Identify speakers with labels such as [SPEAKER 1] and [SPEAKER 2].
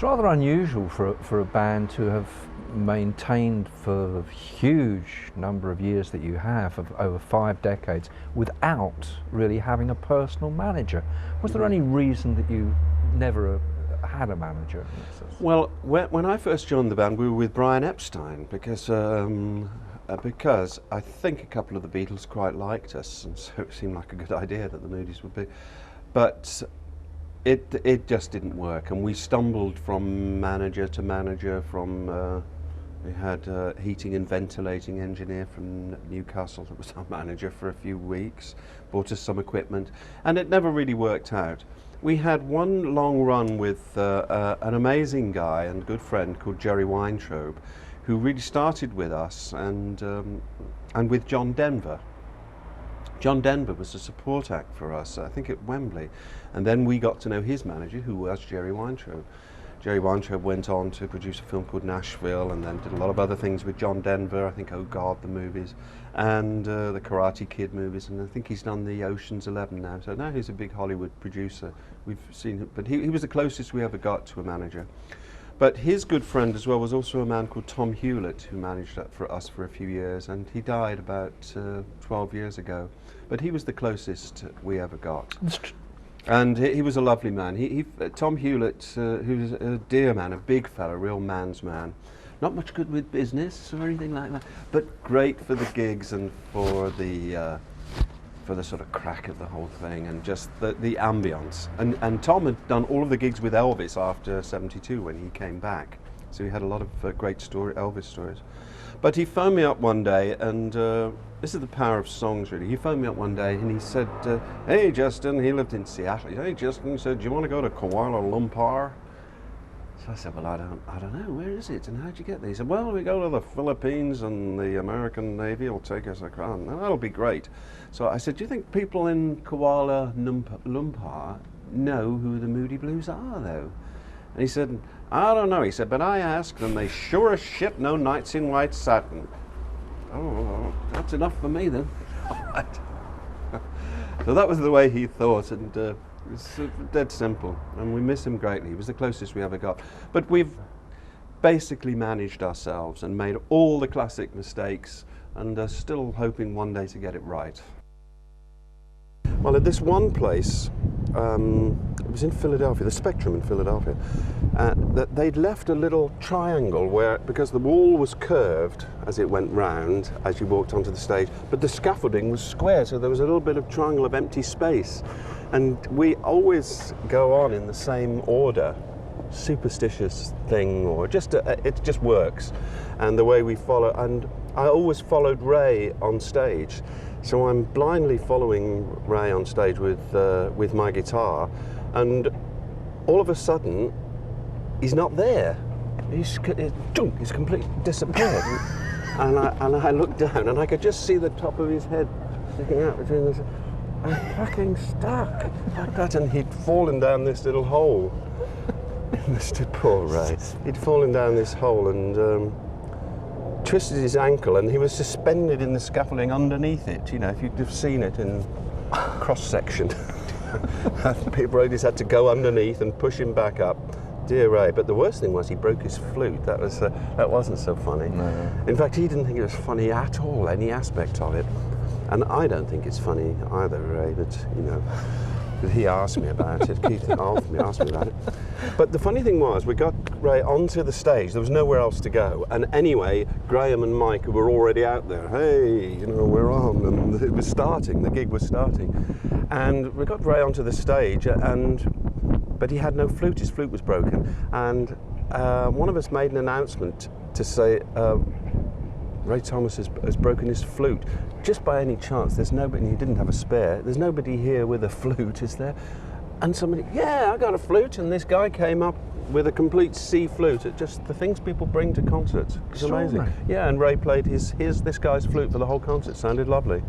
[SPEAKER 1] It's rather unusual for a band to have maintained for the huge number of years that you have, of over 5 decades, without really having a personal manager. Was there any reason that you never had a manager?
[SPEAKER 2] Well, when I first joined the band, we were with Brian Epstein because I think a couple of the Beatles quite liked us, and so it seemed like a good idea that the Moody's would be. But it just didn't work, and we stumbled from manager to manager. We had a heating and ventilating engineer from Newcastle that was our manager for a few weeks, bought us some equipment, and it never really worked out. We had one long run with an amazing guy and good friend called Jerry Weintraub, who really started with us, and with John Denver. John Denver was a support act for us, I think at Wembley, and then we got to know his manager, who was Jerry Weintraub. Jerry Weintraub went on to produce a film called Nashville, and then did a lot of other things with John Denver, I think Oh God, the movies, and the Karate Kid movies, and I think he's done the Ocean's 11 now, so now he's a big Hollywood producer. We've seen him, but he was the closest we ever got to a manager. But his good friend as well was also a man called Tom Hewlett, who managed that for us for a few years, and he died about 12 years ago. But he was the closest we ever got. And he was a lovely man. Tom Hewlett, who was a dear man, a big fella, a real man's man. Not much good with business or anything like that, but great for the gigs and for the sort of crack of the whole thing, and just the ambience. And Tom had done all of the gigs with Elvis after '72 when he came back, so he had a lot of great Elvis stories. But he phoned me up one day, and this is the power of songs, really. He phoned me up one day and he said, "Hey Justin," he lived in Seattle. "Hey Justin," he said, "do you want to go to Kuala Lumpur?" So I said, "Well, I don't know, where is it, and how'd you get there?" He said, "Well, we go to the Philippines and the American Navy will take us across, and that'll be great." So I said, "Do you think people in Kuala Lumpur know who the Moody Blues are, though?" And he said, "I don't know," he said, "but I asked, and they sure as shit know Nights in White Satin." Oh, that's enough for me then. So that was the way he thought, and it was dead simple, and we miss him greatly. He was the closest we ever got. But we've basically managed ourselves and made all the classic mistakes, and are still hoping one day to get it right. Well, at this one place, it was in Philadelphia, the Spectrum in Philadelphia, that they'd left a little triangle where, because the wall was curved as it went round as you walked onto the stage, but the scaffolding was square, so there was a little bit of triangle of empty space. And we always go on in the same order, superstitious thing, or just it just works, and the way we follow. And I always followed Ray on stage, so I'm blindly following Ray on stage with my guitar, and all of a sudden he's not there. He's completely disappeared. and I looked down and I could just see the top of his head sticking out between the. I'm fucking stuck like that, and he'd fallen down this little hole. Mr. Poor Ray. He'd fallen down this hole and twisted his ankle, and he was suspended in the scaffolding underneath it. You know, if you'd have seen it in cross-section. People just had to go underneath and push him back up. Dear Ray. But the worst thing was he broke his flute. That wasn't so funny. No. In fact, he didn't think it was funny at all, any aspect of it. And I don't think it's funny either, Ray, but, you know, he asked me about it. Keith asked me about it. But the funny thing was, we got Ray onto the stage. There was nowhere else to go. And anyway, Graham and Mike were already out there. Hey, you know, we're on. And it was starting. The gig was starting. And we got Ray onto the stage, but he had no flute. His flute was broken. And one of us made an announcement to say, Ray Thomas has broken his flute. Just by any chance, there's nobody, he didn't have a spare, there's nobody here with a flute, is there? And somebody, yeah, I got a flute, and this guy came up with a complete C flute. It's just the things people bring to concerts. It's amazing. Yeah, and Ray played this guy's flute for the whole concert. Sounded lovely.